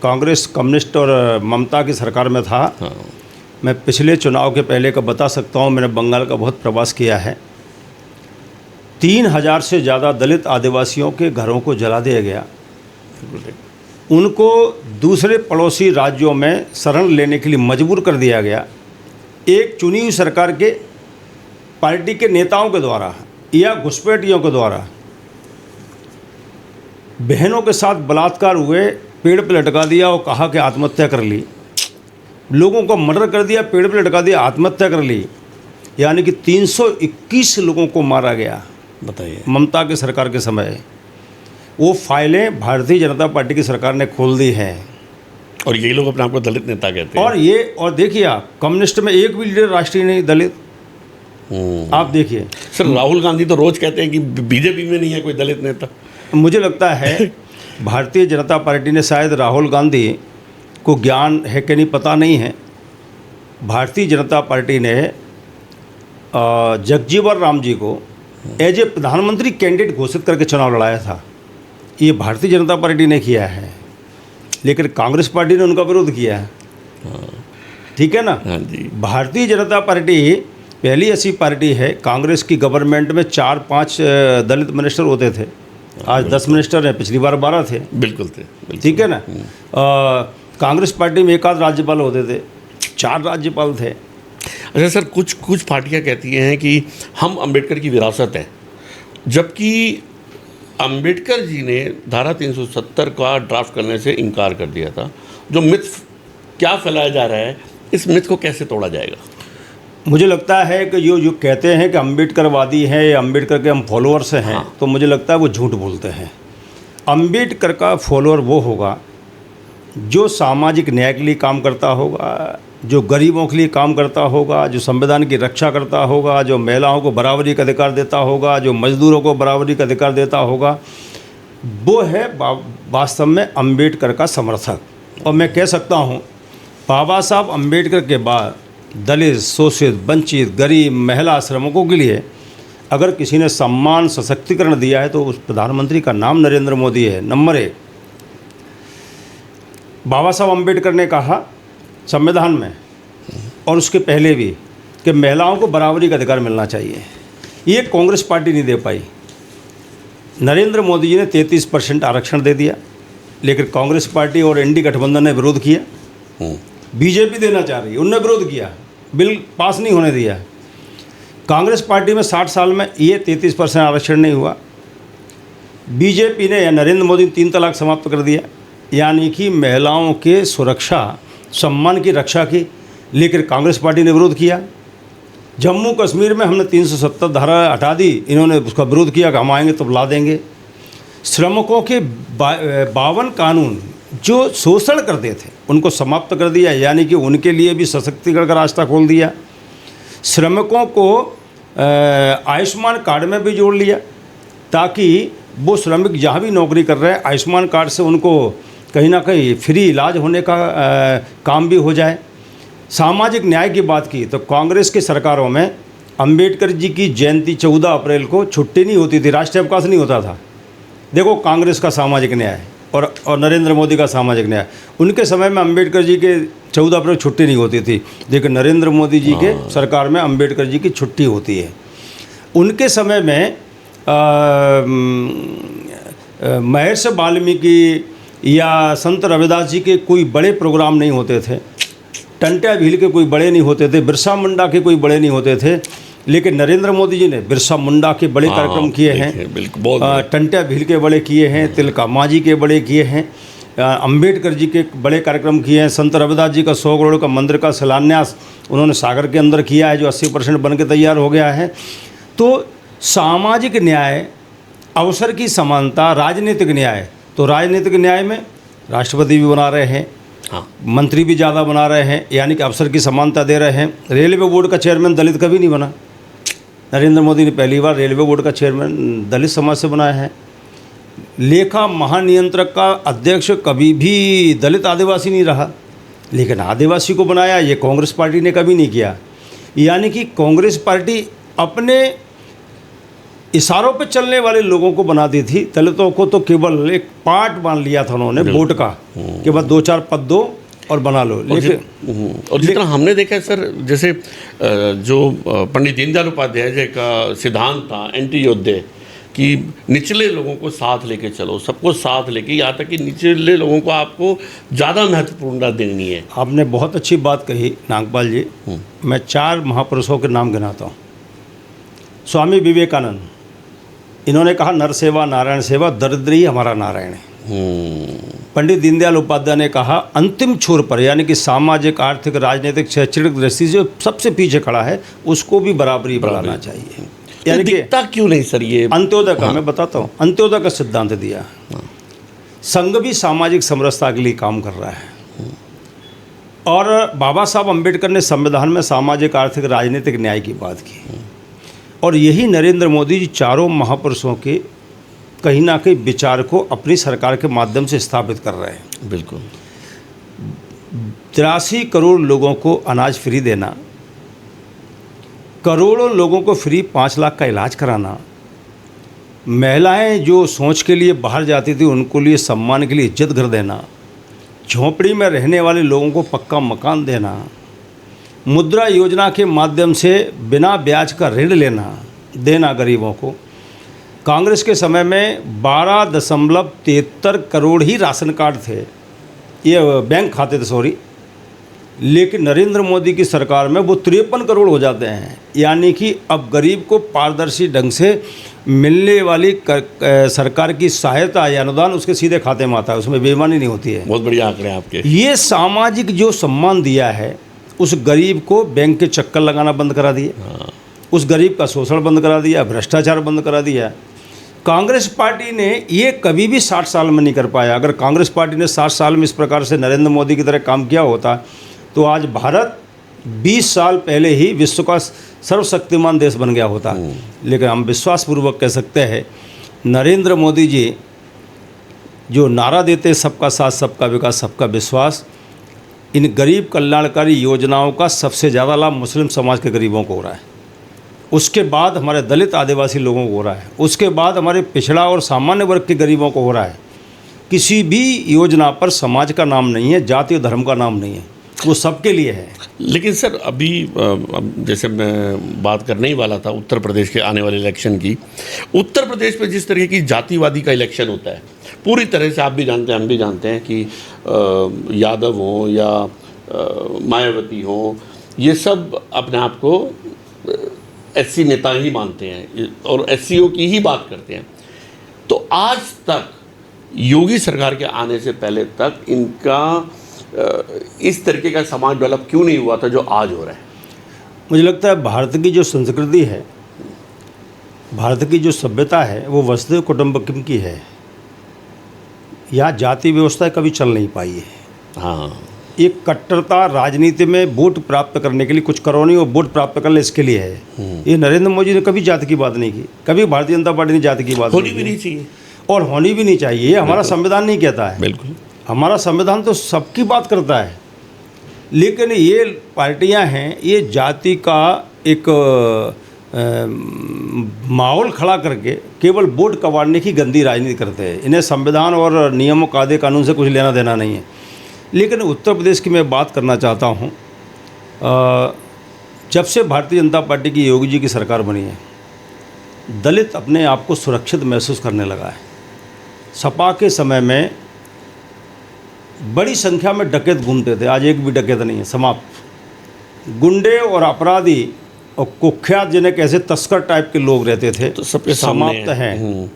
[SPEAKER 2] कांग्रेस, कम्युनिस्ट और ममता की सरकार में था, मैं पिछले चुनाव के पहले का बता सकता हूँ। मैंने बंगाल का बहुत प्रवास किया है। 3000 से ज़्यादा दलित आदिवासियों के घरों को जला दिया गया। उनको दूसरे पड़ोसी राज्यों में शरण लेने के लिए मजबूर कर दिया गया। एक चुनी हुई सरकार के पार्टी के नेताओं के द्वारा या घुसपैठियों के द्वारा बहनों के साथ बलात्कार हुए, पेड़ पर लटका दिया और कहा कि आत्महत्या कर ली। लोगों को मर्डर कर दिया, पेड़ पर लटका दिया, आत्महत्या कर ली। यानी कि 321 लोगों को मारा गया।
[SPEAKER 3] बताइए।
[SPEAKER 2] ममता की सरकार के समय वो फाइलें भारतीय जनता पार्टी की सरकार ने खोल दी हैं।
[SPEAKER 1] और यही लोग अपने आप को दलित नेता कहते हैं।
[SPEAKER 2] और देखिए आप, कम्युनिस्ट में एक भी लीडर राष्ट्रीय नहीं दलित। आप देखिए
[SPEAKER 1] सर, राहुल गांधी तो रोज कहते हैं कि बीजेपी में नहीं है कोई दलित नेता।
[SPEAKER 2] मुझे लगता है भारतीय जनता पार्टी ने, शायद राहुल गांधी को ज्ञान है कि नहीं पता नहीं है, भारतीय जनता पार्टी ने जगजीवन राम जी को एज ए प्रधानमंत्री कैंडिडेट घोषित करके चुनाव लड़ाया था। ये भारतीय जनता पार्टी ने किया है, लेकिन कांग्रेस पार्टी ने उनका विरोध किया है। ठीक है ना।
[SPEAKER 1] हाँ जी।
[SPEAKER 2] भारतीय जनता पार्टी पहली ऐसी पार्टी है, कांग्रेस की गवर्नमेंट में 4-5 दलित मिनिस्टर होते थे, आज 10 मिनिस्टर हैं, पिछली बार 12 थे।
[SPEAKER 1] बिल्कुल थे।
[SPEAKER 2] ठीक है ना। कांग्रेस पार्टी में 1 आध राज्यपाल होते थे, 4 राज्यपाल थे।
[SPEAKER 1] अच्छा सर, कुछ पार्टियां कहती हैं कि हम अंबेडकर की विरासत हैं, जबकि अंबेडकर जी ने धारा 370 का ड्राफ्ट करने से इनकार कर दिया था। जो मिथ क्या फैलाया जा रहा है, इस मिथ को कैसे तोड़ा जाएगा?
[SPEAKER 2] मुझे लगता है कि जो कहते हैं कि अंबेडकरवादी हैं या अंबेडकर के हम फॉलोअर्स हैं, तो मुझे लगता है वो झूठ बोलते हैं। अंबेडकर का फॉलोअर वो होगा जो सामाजिक न्याय के लिए काम करता होगा, जो गरीबों के लिए काम करता होगा, जो संविधान की रक्षा करता होगा, जो महिलाओं को बराबरी का अधिकार देता होगा, जो मजदूरों को बराबरी का अधिकार देता होगा, वो है वास्तव में अंबेडकर का समर्थक। और मैं कह सकता हूँ, बाबा साहब अंबेडकर के बाद दलित, शोषित, वंचित, गरीब, महिला, श्रमिकों के लिए अगर किसी ने सम्मान, सशक्तिकरण दिया है तो उस प्रधानमंत्री का नाम नरेंद्र मोदी है, नंबर 1। बाबा साहब अंबेडकर ने कहा संविधान में और उसके पहले भी कि महिलाओं को बराबरी का अधिकार मिलना चाहिए। ये कांग्रेस पार्टी नहीं दे पाई। नरेंद्र मोदी जी ने 33% आरक्षण दे दिया, लेकिन कांग्रेस पार्टी और एनडीए गठबंधन ने विरोध किया। बीजेपी देना चाह रही है, उनने विरोध किया, बिल पास नहीं होने दिया। कांग्रेस पार्टी में 60 साल में ये 33% आरक्षण नहीं हुआ। बीजेपी ने या नरेंद्र मोदी ने 3 तलाक समाप्त कर दिया, यानी कि महिलाओं के सुरक्षा, सम्मान की रक्षा की, लेकिन कांग्रेस पार्टी ने विरोध किया। जम्मू कश्मीर में हमने 370 धारा हटा दी, इन्होंने उसका विरोध किया कि हम आएंगे तब ला देंगे। श्रमिकों के 52 कानून जो शोषण करते थे उनको समाप्त कर दिया, यानी कि उनके लिए भी सशक्तिकरण का रास्ता खोल दिया। श्रमिकों को आयुष्मान कार्ड में भी जोड़ लिया, ताकि वो श्रमिक जहाँ भी नौकरी कर रहे हैं आयुष्मान कार्ड से उनको कहीं ना कहीं फ्री इलाज होने का काम भी हो जाए। सामाजिक न्याय की बात की तो कांग्रेस की सरकारों में अंबेडकर जी की जयंती 14 अप्रैल को छुट्टी नहीं होती थी, राष्ट्रीय अवकाश नहीं होता था। देखो कांग्रेस का सामाजिक न्याय। और नरेंद्र मोदी का सामाजिक न्याय। उनके समय में अंबेडकर जी के 14 अप्रैल छुट्टी नहीं होती थी, लेकिन नरेंद्र मोदी जी के सरकार में अंबेडकर जी की छुट्टी होती है। उनके समय में महर्षि वाल्मीकि या संत रविदास जी के कोई बड़े प्रोग्राम नहीं होते थे, टंट्या भील के कोई बड़े नहीं होते थे, बिरसा मुंडा के कोई बड़े नहीं होते थे, लेकिन नरेंद्र मोदी जी ने बिरसा मुंडा के बड़े कार्यक्रम किए हैं, टंट्या भील के बड़े किए हैं, तिलका मांझी के बड़े किए हैं, अंबेडकर जी के बड़े कार्यक्रम किए हैं, संत रविदास जी का 100 करोड़ का मंदिर का शिलान्यास उन्होंने सागर के अंदर किया है, जो 80% बन के तैयार हो गया है। तो सामाजिक न्याय, अवसर की समानता, राजनीतिक न्याय, तो राजनीतिक न्याय में राष्ट्रपति भी बना रहे हैं, मंत्री भी ज़्यादा बना रहे हैं, यानी कि अवसर की समानता दे रहे हैं। रेलवे बोर्ड का चेयरमैन दलित कभी नहीं बना, नरेंद्र मोदी ने पहली बार रेलवे बोर्ड का चेयरमैन दलित समाज से बनाया है। लेखा महानियंत्रक का अध्यक्ष कभी भी दलित आदिवासी नहीं रहा, लेकिन आदिवासी को बनाया, ये कांग्रेस पार्टी ने कभी नहीं किया। यानी कि कांग्रेस पार्टी अपने इशारों पे चलने वाले लोगों को बना दी थी। दलितों को तो केवल एक पार्ट मान लिया था उन्होंने वोट का, कि बस 2-4 पद दो और बना लो। लेकिन
[SPEAKER 1] और जितना हमने देखा है सर, जैसे जो पंडित दीनदयाल उपाध्याय जी का सिद्धांत था एंटी योद्धे कि निचले लोगों को साथ लेके चलो, सबको साथ लेके, यहाँ तक कि निचले लोगों को आपको ज़्यादा महत्वपूर्णता देनी है।
[SPEAKER 2] आपने बहुत अच्छी बात कही नागपाल जी। मैं 4 महापुरुषों के नाम गिनाता हूँ। स्वामी विवेकानंद, इन्होंने कहा नर सेवा नारायण सेवा, दरिद्र ही हमारा नारायण है। पंडित दीनदयाल उपाध्याय ने कहा अंतिम छोर पर, यानी कि सामाजिक, आर्थिक, राजनीतिक, शैक्षणिक दृष्टि से सबसे पीछे खड़ा है, उसको भी बराबरी बढ़ाना चाहिए। यानी कि
[SPEAKER 1] दिखता क्यों नहीं सर ये
[SPEAKER 2] अंत्योदय का, मैं बताता हूँ, अंत्योदय का सिद्धांत दिया। संघ भी सामाजिक समरसता के लिए काम कर रहा है, और बाबा साहब अम्बेडकर ने संविधान में सामाजिक, आर्थिक, राजनीतिक न्याय की बात की, और यही नरेंद्र मोदी जी चारों महापुरुषों के कहीं ना कहीं विचार को अपनी सरकार के माध्यम से स्थापित कर रहे हैं।
[SPEAKER 1] बिल्कुल
[SPEAKER 2] 83 करोड़ लोगों को अनाज फ्री देना, करोड़ों लोगों को फ्री 5 लाख का इलाज कराना, महिलाएं जो सोच के लिए बाहर जाती थी उनको लिए सम्मान के लिए इज्जत घर देना, झोंपड़ी में रहने वाले लोगों को पक्का मकान देना, मुद्रा योजना के माध्यम से बिना ब्याज का ऋण देना गरीबों को। कांग्रेस के समय में 12.73 करोड़ ही राशन कार्ड थे, ये बैंक खाते थे, सॉरी, लेकिन नरेंद्र मोदी की सरकार में वो 53 करोड़ हो जाते हैं। यानी कि अब गरीब को पारदर्शी ढंग से मिलने वाली सरकार की सहायता या अनुदान उसके सीधे खाते में आता है, उसमें बेईमानी नहीं होती है।
[SPEAKER 1] बहुत बढ़िया आंकड़े आपके।
[SPEAKER 2] ये सामाजिक जो सम्मान दिया है, उस गरीब को बैंक के चक्कर लगाना बंद करा दिए, उस गरीब का शोषण बंद करा दिया, भ्रष्टाचार बंद करा दिया। कांग्रेस पार्टी ने ये कभी भी 60 साल में नहीं कर पाया। अगर कांग्रेस पार्टी ने 60 साल में इस प्रकार से नरेंद्र मोदी की तरह काम किया होता तो आज भारत 20 साल पहले ही विश्व का सर्वशक्तिमान देश बन गया होता। लेकिन हम विश्वासपूर्वक कह सकते हैं नरेंद्र मोदी जी जो नारा देते सबका साथ, सबका विकास, सबका विश्वास, इन गरीब कल्याणकारी योजनाओं का सबसे ज़्यादा लाभ मुस्लिम समाज के गरीबों को हो रहा है, उसके बाद हमारे दलित आदिवासी लोगों को हो रहा है, उसके बाद हमारे पिछड़ा और सामान्य वर्ग के गरीबों को हो रहा है। किसी भी योजना पर समाज का नाम नहीं है, जाति और धर्म का नाम नहीं है, वो सबके लिए है।
[SPEAKER 1] लेकिन सर अभी जैसे मैं बात करने ही वाला था उत्तर प्रदेश के आने वाले इलेक्शन की। उत्तर प्रदेश में जिस तरह की जातिवादी का इलेक्शन होता है, पूरी तरह से आप भी जानते हैं, हम भी जानते हैं कि यादव हों या मायावती हों, ये सब अपने आप को एससी नेता ही मानते हैं और एससीओ की ही बात करते हैं। तो आज तक योगी सरकार के आने से पहले तक इनका इस तरीके का समाज डेवलप क्यों नहीं हुआ था जो आज हो रहा है?
[SPEAKER 2] मुझे लगता है भारत की जो संस्कृति है, भारत की जो सभ्यता है, वो वसुधैव कुटुंबकम की है। यहाँ जाति व्यवस्था कभी चल नहीं पाई है।
[SPEAKER 1] हाँ,
[SPEAKER 2] एक कट्टरता राजनीति में वोट प्राप्त करने के लिए, कुछ करो नहीं और वोट प्राप्त कर ले, इसके लिए है। ये नरेंद्र मोदी ने कभी जाति की बात नहीं की, कभी भारतीय जनता पार्टी ने जाति की बात
[SPEAKER 1] होनी भी नहीं चाहिए
[SPEAKER 2] और होनी भी नहीं चाहिए। ये हमारा संविधान नहीं कहता है।
[SPEAKER 1] बिल्कुल,
[SPEAKER 2] हमारा संविधान तो सबकी बात करता है, लेकिन ये पार्टियां हैं, ये जाति का एक माहौल खड़ा करके केवल वोट कबाड़ने की गंदी राजनीति करते हैं। इन्हें संविधान और नियमों कायदे कानून से कुछ लेना देना नहीं है। लेकिन उत्तर प्रदेश की मैं बात करना चाहता हूँ, जब से भारतीय जनता पार्टी की योगी जी की सरकार बनी है, दलित अपने आप को सुरक्षित महसूस करने लगा है। सपा के समय में बड़ी संख्या में डकैत घूमते थे, आज एक भी डकैत नहीं है, समाप्त। गुंडे और अपराधी और कुख्यात जिन्हें कैसे तस्कर टाइप के लोग रहते थे
[SPEAKER 1] तो सबके सामने
[SPEAKER 2] समाप्त हैं।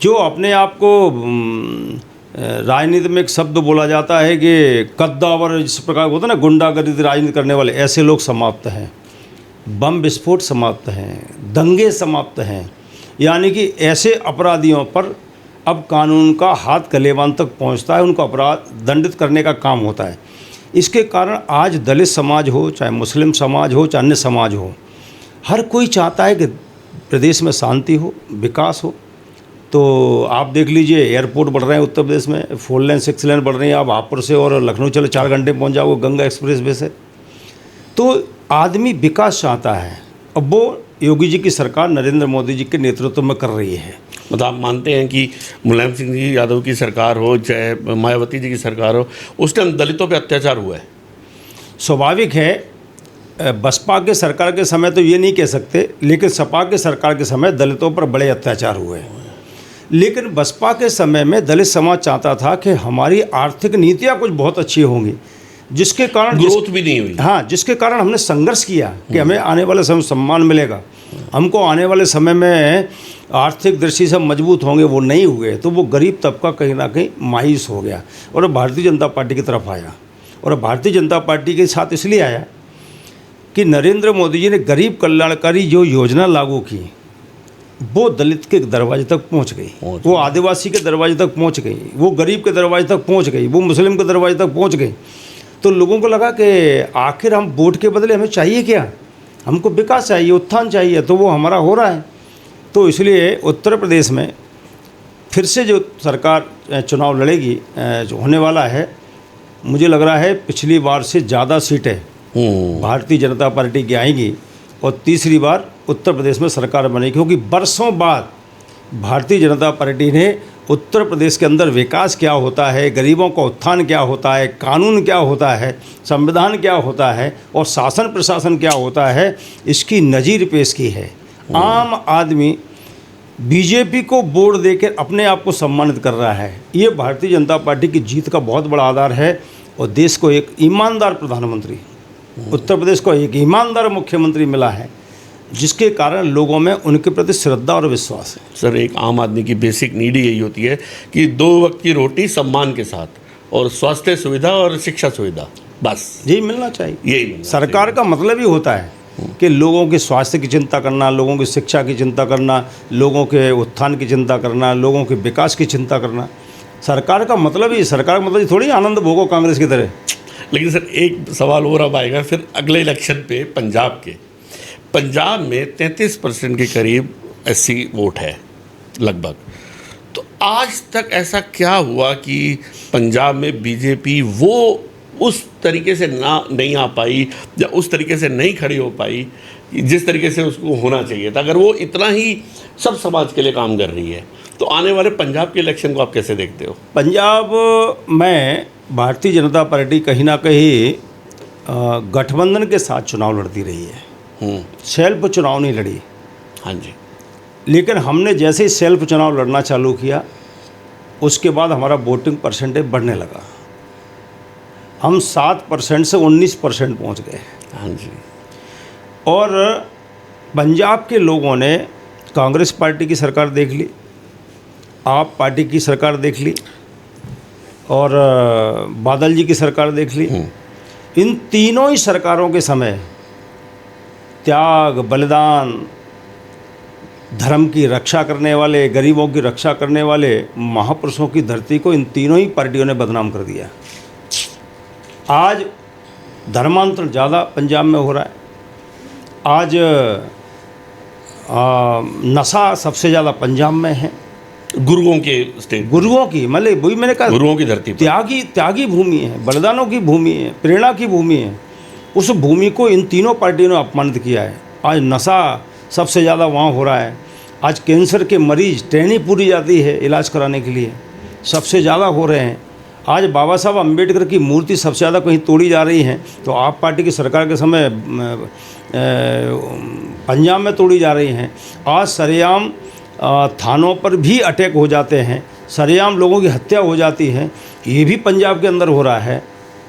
[SPEAKER 2] जो अपने आप को राजनीति में एक शब्द बोला जाता है कि कद्दावर, जिस प्रकार होता है ना गुंडागर्दी राजनीति करने वाले, ऐसे लोग समाप्त हैं। बम विस्फोट समाप्त हैं, दंगे समाप्त हैं। यानी कि ऐसे अपराधियों पर अब कानून का हाथ गलेबान तक पहुंचता है, उनको अपराध दंडित करने का काम होता है। इसके कारण आज दलित समाज हो, चाहे मुस्लिम समाज हो, चाहे अन्य समाज हो, हर कोई चाहता है कि प्रदेश में शांति हो, विकास हो। तो आप देख लीजिए, एयरपोर्ट बढ़ रहे हैं उत्तर प्रदेश में, 4 लेन 6 लेन बढ़ रही है। आप हापुड़ से और लखनऊ चले 4 घंटे पहुंच जाओगे गंगा एक्सप्रेस वे से। तो आदमी विकास चाहता है, अब वो योगी जी की सरकार नरेंद्र मोदी जी के नेतृत्व में कर रही है।
[SPEAKER 1] मतलब आप मानते हैं कि मुलायम सिंह जी यादव की सरकार हो, चाहे मायावती जी की सरकार हो, उस टाइम दलितों पे अत्याचार हुआ है?
[SPEAKER 2] स्वाभाविक है। बसपा के सरकार के समय तो ये नहीं कह सकते, लेकिन सपा के सरकार के समय दलितों पर बड़े अत्याचार हुए। लेकिन बसपा के समय में दलित समाज चाहता था कि हमारी आर्थिक नीतियाँ कुछ बहुत अच्छी होंगी, जिसके कारण
[SPEAKER 1] ग्रोथ भी नहीं हुई।
[SPEAKER 2] हाँ, जिसके कारण हमने संघर्ष किया कि हमें आने वाले समय सम्मान मिलेगा, हमको आने वाले समय में आर्थिक दृष्टि से मजबूत होंगे। वो नहीं हुए, तो वो गरीब तबका कहीं ना कहीं मायूस हो गया और भारतीय जनता पार्टी की तरफ आया। और भारतीय जनता पार्टी के साथ इसलिए आया कि नरेंद्र मोदी जी ने गरीब कल्याणकारी जो योजना लागू की, वो दलित के दरवाजे तक पहुंच गई, वो आदिवासी के दरवाजे तक पहुंच गई, वो गरीब के दरवाजे तक पहुंच गई, वो मुस्लिम के दरवाजे तक पहुंच गई। तो लोगों को लगा कि आखिर हम वोट के बदले हमें चाहिए क्या, हमको विकास चाहिए, उत्थान चाहिए, तो वो हमारा हो रहा है। तो इसलिए उत्तर प्रदेश में फिर से जो सरकार चुनाव लड़ेगी, जो होने वाला है, मुझे लग रहा है पिछली बार से ज़्यादा सीटें भारतीय जनता पार्टी की आएंगी और तीसरी बार उत्तर प्रदेश में सरकार बनेगी। क्योंकि बरसों बाद भारतीय जनता पार्टी ने उत्तर प्रदेश के अंदर विकास क्या होता है, गरीबों का उत्थान क्या होता है, कानून क्या होता है, संविधान क्या होता है और शासन प्रशासन क्या होता है, इसकी नज़ीर पेश की है। आम आदमी बीजेपी को वोट देकर अपने आप को सम्मानित कर रहा है। ये भारतीय जनता पार्टी की जीत का बहुत बड़ा आधार है। और देश को एक ईमानदार प्रधानमंत्री, उत्तर प्रदेश को एक ईमानदार मुख्यमंत्री मिला है, जिसके कारण लोगों में उनके प्रति श्रद्धा और विश्वास है।
[SPEAKER 1] सर, एक आम आदमी की बेसिक नीड यही होती है कि 2 वक्त की रोटी सम्मान के साथ और स्वास्थ्य सुविधा और शिक्षा सुविधा, बस
[SPEAKER 2] यही मिलना चाहिए।
[SPEAKER 1] यही
[SPEAKER 2] सरकार का मतलब ही होता है कि लोगों के स्वास्थ्य की चिंता करना, लोगों की शिक्षा की चिंता करना, लोगों के उत्थान की चिंता करना, लोगों के विकास की चिंता करना। सरकार का मतलब ही, सरकार का मतलब थोड़ी आनंद भोगो कांग्रेस की तरह।
[SPEAKER 1] लेकिन सर, एक सवाल और अब आएगा फिर अगले इलेक्शन पे। पंजाब में 33% के करीब SC वोट है लगभग। तो आज तक ऐसा क्या हुआ कि पंजाब में बीजेपी वो उस तरीके से नहीं आ पाई या उस तरीके से नहीं खड़ी हो पाई जिस तरीके से उसको होना चाहिए था? अगर वो इतना ही सब समाज के लिए काम कर रही है, तो आने वाले पंजाब के इलेक्शन को आप कैसे देखते हो?
[SPEAKER 2] पंजाब में भारतीय जनता पार्टी कहीं ना कहीं गठबंधन के साथ चुनाव लड़ती रही है, सेल्फ चुनाव नहीं लड़ी।
[SPEAKER 1] हाँ जी।
[SPEAKER 2] लेकिन हमने जैसे ही सेल्फ चुनाव लड़ना चालू किया, उसके बाद हमारा वोटिंग परसेंटेज बढ़ने लगा। हम 7% से 19% पहुंच गए।
[SPEAKER 1] हाँ जी।
[SPEAKER 2] और पंजाब के लोगों ने कांग्रेस पार्टी की सरकार देख ली, आप पार्टी की सरकार देख ली और बादल जी की सरकार देख ली। इन तीनों ही सरकारों के समय त्याग, बलिदान, धर्म की रक्षा करने वाले, गरीबों की रक्षा करने वाले महापुरुषों की धरती को इन तीनों ही पार्टियों ने बदनाम कर दिया। आज धर्मांतरण ज़्यादा पंजाब में हो रहा है। आज नशा सबसे ज़्यादा पंजाब में है।
[SPEAKER 1] गुरुओं के स्टेट,
[SPEAKER 2] गुरुओं की, मतलब वही मैंने कहा,
[SPEAKER 1] गुरुओं की धरती पर
[SPEAKER 2] त्यागी भूमि है, बलिदानों की भूमि है, प्रेरणा की भूमि है। उस भूमि को इन तीनों पार्टियों ने अपमानित किया है। आज नशा सबसे ज़्यादा वहाँ हो रहा है। आज कैंसर के मरीज ट्रेनिंग पूरी जाती है इलाज कराने के लिए, सबसे ज़्यादा हो रहे हैं। आज बाबा साहब अम्बेडकर की मूर्ति सबसे ज़्यादा कहीं तोड़ी जा रही है, तो आप पार्टी की सरकार के समय पंजाब में तोड़ी जा रही हैं। आज सरेआम थानों पर भी अटैक हो जाते हैं, सरेआम लोगों की हत्या हो जाती है, ये भी पंजाब के अंदर हो रहा है।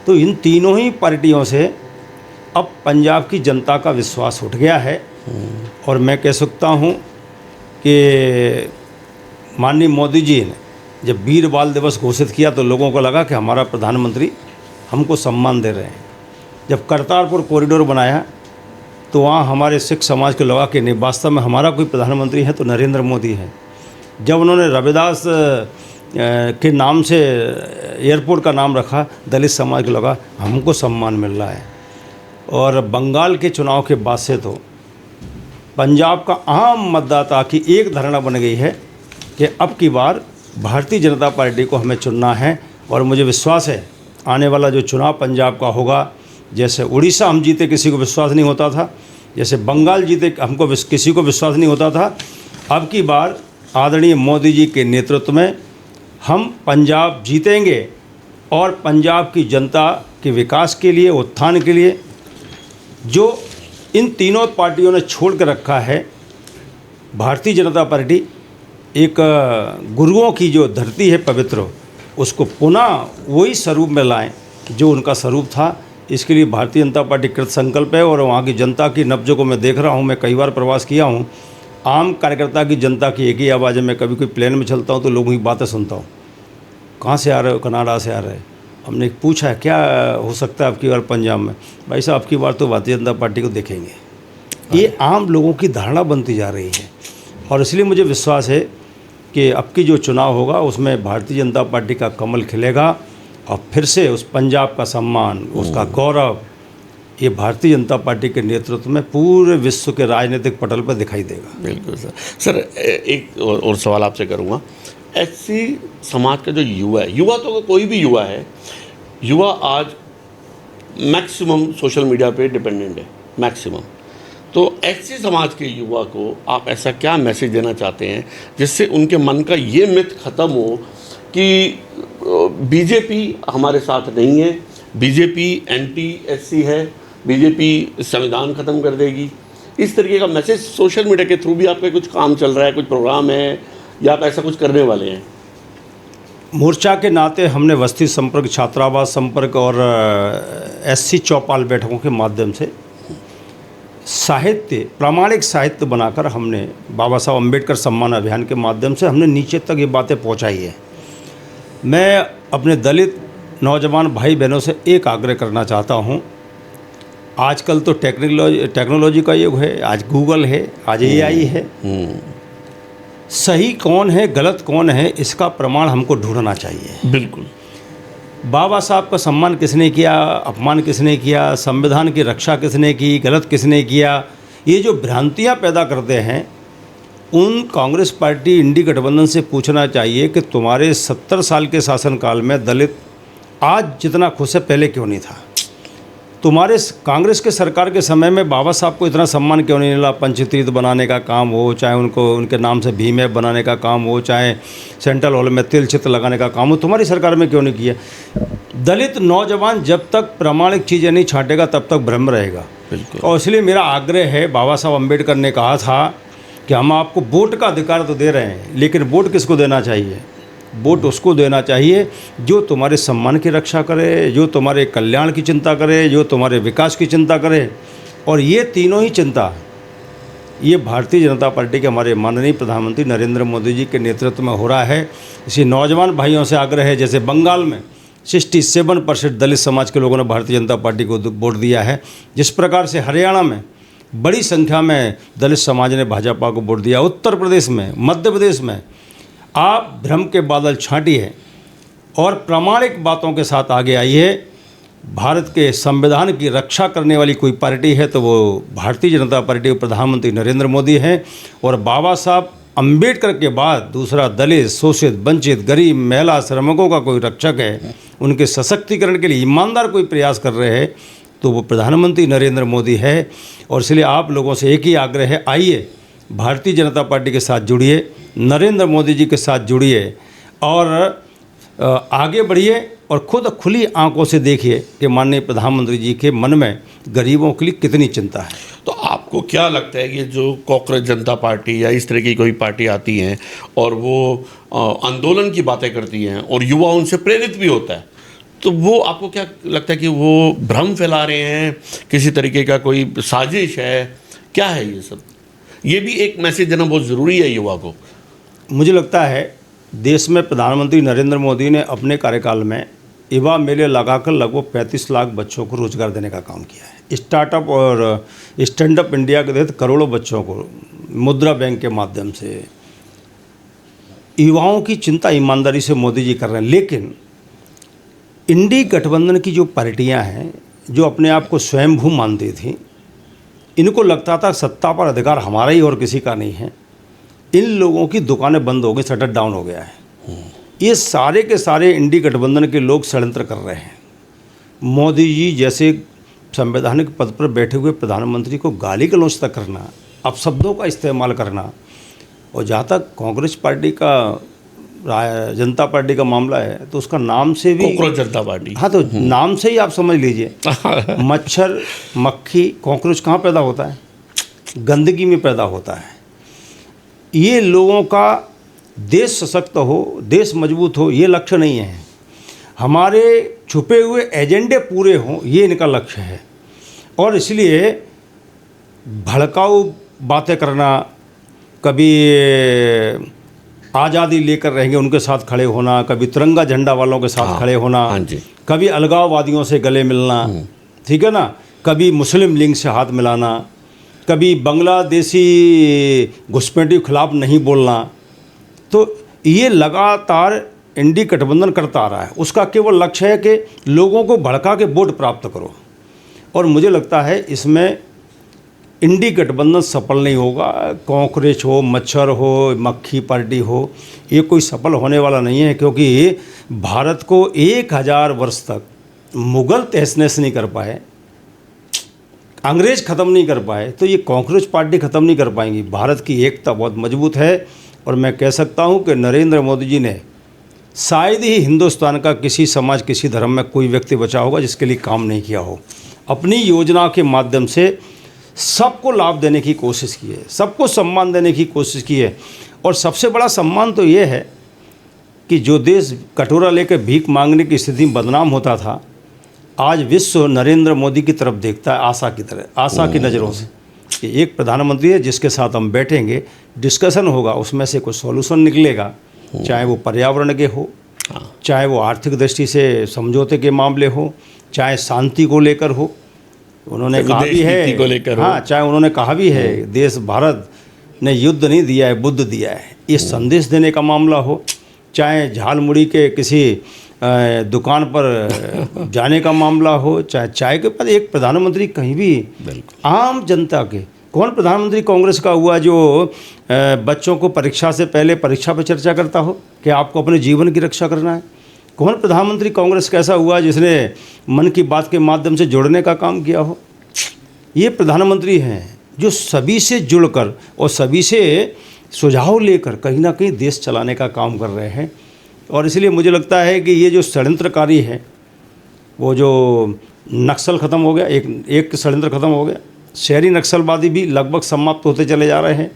[SPEAKER 2] तो इन तीनों ही पार्टियों से अब पंजाब की जनता का विश्वास उठ गया है। और मैं कह सकता हूँ कि माननीय मोदी जी ने जब वीर बाल दिवस घोषित किया तो लोगों को लगा कि हमारा प्रधानमंत्री हमको सम्मान दे रहे हैं। जब करतारपुर कॉरिडोर बनाया तो वहाँ हमारे सिख समाज को लगा कि नहीं, वास्तव में हमारा कोई प्रधानमंत्री है तो नरेंद्र मोदी है। जब उन्होंने रविदास के नाम से एयरपोर्ट का नाम रखा, दलित समाज को लगा हमको सम्मान मिल रहा है। और बंगाल के चुनाव के बाद से तो पंजाब का आम मतदाता की एक धारणा बन गई है कि अब की बार भारतीय जनता पार्टी को हमें चुनना है। और मुझे विश्वास है आने वाला जो चुनाव पंजाब का होगा, जैसे उड़ीसा हम जीते किसी को विश्वास नहीं होता था, जैसे बंगाल जीते हमको किसी को विश्वास नहीं होता था, अब की बार आदरणीय मोदी जी के नेतृत्व में हम पंजाब जीतेंगे। और पंजाब की जनता के विकास के लिए, उत्थान के लिए जो इन तीनों पार्टियों ने छोड़ कर रखा है, भारतीय जनता पार्टी एक गुरुओं की जो धरती है पवित्र, उसको पुनः वही स्वरूप में लाएं जो उनका स्वरूप था। इसके लिए भारतीय जनता पार्टी कृत संकल्प है। और वहाँ की जनता की नब्ज़ों को मैं देख रहा हूँ, मैं कई बार प्रवास किया हूँ। आम कार्यकर्ता की जनता की एक ही आवाज़ है। मैं कभी कोई प्लेन में चलता हूँ तो लोगों की बातें सुनता हूँ, कहाँ से आ रहे हो, कनाडा से आ रहे हैं। हमने पूछा है क्या हो सकता है आपकी बार पंजाब में, भाई साहब आपकी बार तो भारतीय जनता पार्टी को देखेंगे। ये आम लोगों की धारणा बनती जा रही है। और इसलिए मुझे विश्वास है कि अब की जो चुनाव होगा उसमें भारतीय जनता पार्टी का कमल खिलेगा और फिर से उस पंजाब का सम्मान, उसका गौरव, ये भारतीय जनता पार्टी के नेतृत्व में पूरे विश्व के राजनीतिक पटल पर दिखाई देगा।
[SPEAKER 1] बिल्कुल सर। सर एक और सवाल आपसे करूँगा, एससी समाज का जो युवा है, युवा तो कोई भी युवा है, युवा आज मैक्सिमम सोशल मीडिया पे डिपेंडेंट है, मैक्सिमम। तो एससी समाज के युवा को आप ऐसा क्या मैसेज देना चाहते हैं जिससे उनके मन का ये मिथ ख़त्म हो कि बीजेपी हमारे साथ नहीं है, बीजेपी एंटी एससी है, बीजेपी संविधान ख़त्म कर देगी, इस तरीके का मैसेज सोशल मीडिया के थ्रू भी आपका कुछ काम चल रहा है, कुछ प्रोग्राम है या आप ऐसा कुछ करने वाले हैं?
[SPEAKER 2] मोर्चा के नाते हमने बस्ती संपर्क, छात्रावास संपर्क और एससी चौपाल बैठकों के माध्यम से साहित्य, प्रामाणिक साहित्य बनाकर हमने बाबा साहब अम्बेडकर सम्मान अभियान के माध्यम से हमने नीचे तक ये बातें पहुंचाई है। मैं अपने दलित नौजवान भाई बहनों से एक आग्रह करना चाहता हूं, आजकल तो टेक्नोलॉजी का युग है, आज गूगल है, आज एआई है। सही कौन है, गलत कौन है, इसका प्रमाण हमको ढूंढना चाहिए।
[SPEAKER 1] बिल्कुल।
[SPEAKER 2] बाबा साहब का सम्मान किसने किया, अपमान किसने किया, संविधान की रक्षा किसने की, गलत किसने किया, ये जो भ्रांतियां पैदा करते हैं, उन कांग्रेस पार्टी इंडी गठबंधन से पूछना चाहिए कि तुम्हारे 70 साल के शासनकाल में दलित आज जितना खुश है पहले क्यों नहीं था। तुम्हारे कांग्रेस के सरकार के समय में बाबा साहब को इतना सम्मान क्यों नहीं मिला। पंचतीर्थ बनाने का काम हो, चाहे उनको उनके नाम से भीम ऐप बनाने का काम हो, चाहे सेंट्रल हॉल में तिल चित्र लगाने का काम हो, तुम्हारी सरकार में क्यों नहीं किया। दलित नौजवान जब तक प्रामाणिक चीज़ें नहीं छांटेगा तब तक भ्रम रहेगा। और इसलिए मेरा आग्रह है, बाबा साहब अम्बेडकर ने कहा था कि हम आपको वोट का अधिकार तो दे रहे हैं, लेकिन वोट किसको देना चाहिए। वोट उसको देना चाहिए जो तुम्हारे सम्मान की रक्षा करे, जो तुम्हारे कल्याण की चिंता करे, जो तुम्हारे विकास की चिंता करे। और ये तीनों ही चिंता ये भारतीय जनता पार्टी के हमारे माननीय प्रधानमंत्री नरेंद्र मोदी जी के नेतृत्व में हो रहा है। इसी नौजवान भाइयों से आग्रह है, जैसे बंगाल में 67% दलित समाज के लोगों ने भारतीय जनता पार्टी को वोट दिया है, जिस प्रकार से हरियाणा में बड़ी संख्या में दलित समाज ने भाजपा को वोट दिया, उत्तर प्रदेश में, मध्य प्रदेश में। आप भ्रम के बादल छांटिए और प्रामाणिक बातों के साथ आगे आइए। भारत के संविधान की रक्षा करने वाली कोई पार्टी है तो वो भारतीय जनता पार्टी के प्रधानमंत्री नरेंद्र मोदी हैं। और बाबा साहब अम्बेडकर के बाद दूसरा दलित, शोषित, वंचित, गरीब, महिला, श्रमिकों का कोई रक्षक है, उनके सशक्तिकरण के लिए ईमानदार कोई प्रयास कर रहे हैं तो वो प्रधानमंत्री नरेंद्र मोदी है। और इसलिए आप लोगों से एक ही आग्रह है, आइए भारतीय जनता पार्टी के साथ जुड़िए, नरेंद्र मोदी जी के साथ जुड़िए और आगे बढ़िए और खुद खुली आंखों से देखिए कि माननीय प्रधानमंत्री जी के मन में गरीबों के लिए कितनी चिंता है।
[SPEAKER 1] तो आपको क्या लगता है कि जो कॉकरोच जनता पार्टी या इस तरह की कोई पार्टी आती हैं और वो आंदोलन की बातें करती हैं और युवा उनसे प्रेरित भी होता है, तो वो आपको क्या लगता है कि वो भ्रम फैला रहे हैं, किसी तरीके का कोई साजिश है, क्या है ये सब? ये भी एक मैसेज देना बहुत ज़रूरी है युवा को।
[SPEAKER 2] मुझे लगता है देश में प्रधानमंत्री नरेंद्र मोदी ने अपने कार्यकाल में युवा मेले लगाकर लगभग 35 लाख बच्चों को रोजगार देने का काम किया है। स्टार्टअप और स्टैंड अप इंडिया के तहत करोड़ों बच्चों को मुद्रा बैंक के माध्यम से, युवाओं की चिंता ईमानदारी से मोदी जी कर रहे हैं। लेकिन इंडी गठबंधन की जो पार्टियां हैं, जो अपने आप को स्वयंभू मानती थी, इनको लगता था सत्ता पर अधिकार हमारा ही और किसी का नहीं है। इन लोगों की दुकानें बंद हो गई, शटर डाउन हो गया है। ये सारे के सारे इंडी गठबंधन के लोग षड्यंत्र कर रहे हैं। मोदी जी जैसे संवैधानिक पद पर बैठे हुए प्रधानमंत्री को गाली गलौज तक करना, अपशब्दों का इस्तेमाल करना, और जहाँ तक कांग्रेस पार्टी का जनता पार्टी का मामला है तो उसका नाम से भी
[SPEAKER 1] कॉकरोच जनता पार्टी,
[SPEAKER 2] हाँ, तो नाम से ही आप समझ लीजिए मच्छर, मक्खी, कॉकरोच कहाँ पैदा होता है? गंदगी में पैदा होता है। ये लोगों का देश सशक्त हो, देश मजबूत हो, ये लक्ष्य नहीं है। हमारे छुपे हुए एजेंडे पूरे हों, ये इनका लक्ष्य है। और इसलिए भड़काऊ बातें करना, कभी आज़ादी लेकर रहेंगे उनके साथ खड़े होना, कभी तिरंगा झंडा वालों के साथ खड़े होना, कभी अलगाववादियों से गले मिलना, ठीक है ना, कभी मुस्लिम लीग से हाथ मिलाना, कभी बांग्लादेशी घुसपैठी के खिलाफ नहीं बोलना। तो ये लगातार इंडी गठबंधन करता आ रहा है। उसका केवल लक्ष्य है कि लोगों को भड़का के वोट प्राप्त करो। और मुझे लगता है इसमें इंडी गठबंधन सफल नहीं होगा। कॉकरोच हो, मच्छर हो, मक्खी पार्टी हो, ये कोई सफल होने वाला नहीं है, क्योंकि भारत को 1000 वर्ष तक मुग़ल तहस-नहस नहीं कर पाए, अंग्रेज़ ख़त्म नहीं कर पाए, तो ये कॉकरोच पार्टी ख़त्म नहीं कर पाएंगी। भारत की एकता बहुत मजबूत है। और मैं कह सकता हूँ कि नरेंद्र मोदी जी ने शायद ही हिंदुस्तान का किसी समाज, किसी धर्म में कोई व्यक्ति बचा होगा जिसके लिए काम नहीं किया हो। अपनी योजना के माध्यम से सबको लाभ देने की कोशिश की है, सबको सम्मान देने की कोशिश की है। और सबसे बड़ा सम्मान तो ये है कि जो देश कटोरा लेकर भीख मांगने की स्थिति में बदनाम होता था, आज विश्व नरेंद्र मोदी की तरफ देखता है आशा की तरह, आशा की नज़रों से कि एक प्रधानमंत्री है जिसके साथ हम बैठेंगे, डिस्कशन होगा, उसमें से कुछ सॉल्यूशन निकलेगा, चाहे वो पर्यावरण के हो, चाहे वो आर्थिक दृष्टि से समझौते के मामले हो, चाहे शांति को लेकर हो। उन्होंने कहा भी है, हाँ, चाहे उन्होंने कहा भी है देश भारत ने युद्ध नहीं दिया है, बुद्ध दिया है, ये संदेश देने का मामला हो, चाहे झालमुड़ी के किसी दुकान पर जाने का मामला हो, चाहे चाय के बाद एक प्रधानमंत्री कहीं भी आम जनता के, कौन प्रधानमंत्री कांग्रेस का हुआ जो बच्चों को परीक्षा से पहले परीक्षा पर चर्चा करता हो कि आपको अपने जीवन की रक्षा करना है? कौन प्रधानमंत्री कांग्रेस कैसा हुआ जिसने मन की बात के माध्यम से जोड़ने का काम किया हो? ये प्रधानमंत्री हैं जो सभी से जुड़कर और सभी से सुझाव लेकर कहीं ना कहीं देश चलाने का काम कर रहे हैं। और इसलिए मुझे लगता है कि ये जो षड्यंत्रकारी है, वो जो नक्सल ख़त्म हो गया, एक षड्यंत्र ख़त्म हो गया, शहरी नक्सलवादी भी लगभग समाप्त होते चले जा रहे हैं,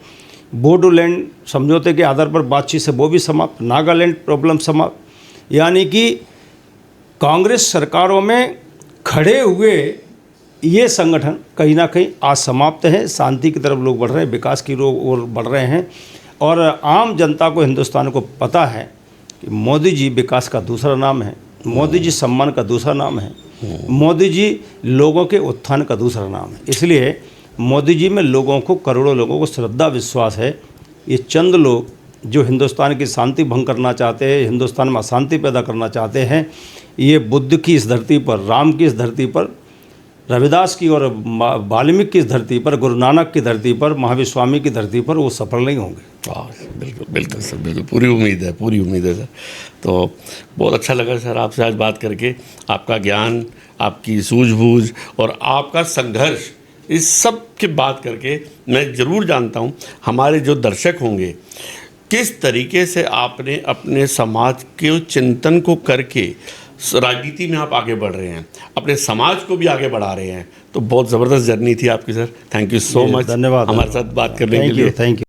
[SPEAKER 2] बोडोलैंड समझौते के आधार पर बातचीत से वो भी समाप्त, नागालैंड प्रॉब्लम समाप्त। यानी कि कांग्रेस सरकारों में खड़े हुए ये संगठन कहीं ना कहीं आज समाप्त है। शांति की तरफ लोग बढ़ रहे हैं, विकास की ओर बढ़ रहे हैं। और आम जनता को, हिंदुस्तान को पता है कि मोदी जी विकास का दूसरा नाम है, मोदी जी सम्मान का दूसरा नाम है, मोदी जी लोगों के उत्थान का दूसरा नाम है। इसलिए मोदी जी में लोगों को, करोड़ों लोगों को श्रद्धा विश्वास है। ये चंद लोग जो हिंदुस्तान की शांति भंग करना चाहते हैं, हिंदुस्तान में अशांति पैदा करना चाहते हैं, ये बुद्ध की इस धरती पर, राम की इस धरती पर, रविदास की और वाल्मीकि की इस धरती पर, गुरु नानक की धरती पर, महावीर स्वामी की धरती पर वो सफल नहीं होंगे।
[SPEAKER 1] बिल्कुल बिल्कुल सर, बिल्कुल पूरी उम्मीद है सर। तो बहुत अच्छा लगा सर आपसे आज बात करके। आपका ज्ञान, आपकी सूझबूझ और आपका संघर्ष, इस सब की बात करके मैं ज़रूर जानता हूँ हमारे जो दर्शक होंगे किस तरीके से आपने अपने समाज के चिंतन को करके राजनीति में आप आगे बढ़ रहे हैं, अपने समाज को भी आगे बढ़ा रहे हैं। तो बहुत ज़बरदस्त जर्नी थी आपकी sir. Thank you so much,
[SPEAKER 2] धन्यवाद
[SPEAKER 1] हमारे साथ बात करने के लिए।
[SPEAKER 2] Thank you.